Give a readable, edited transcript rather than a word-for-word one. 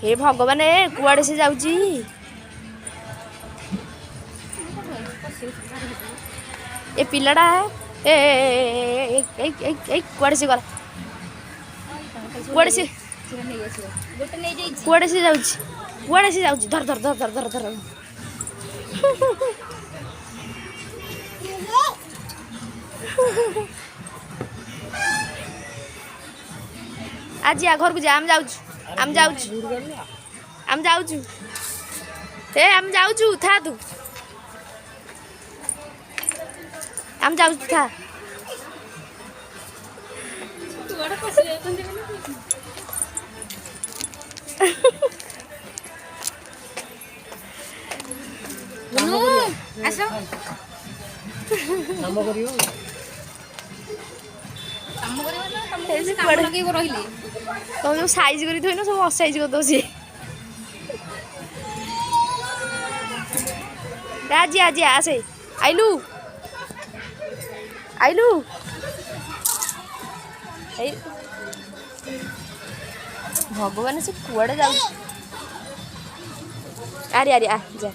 हे भगवान कुआड़े से जाऊची ए पिलाटा ए कुआड़े से गला कुआड़े से जाऊची धर धर धर धर धर धर आज या घर को जा हम जाऊँ ए हम जाऊँ था तू हम जाऊँ था तुम जो साइज कर थोड़ी ना सब असाइज कर दो सी आज आज आसे आइलू भगवान से कुआड़े जाऊ अरे अरे आ जा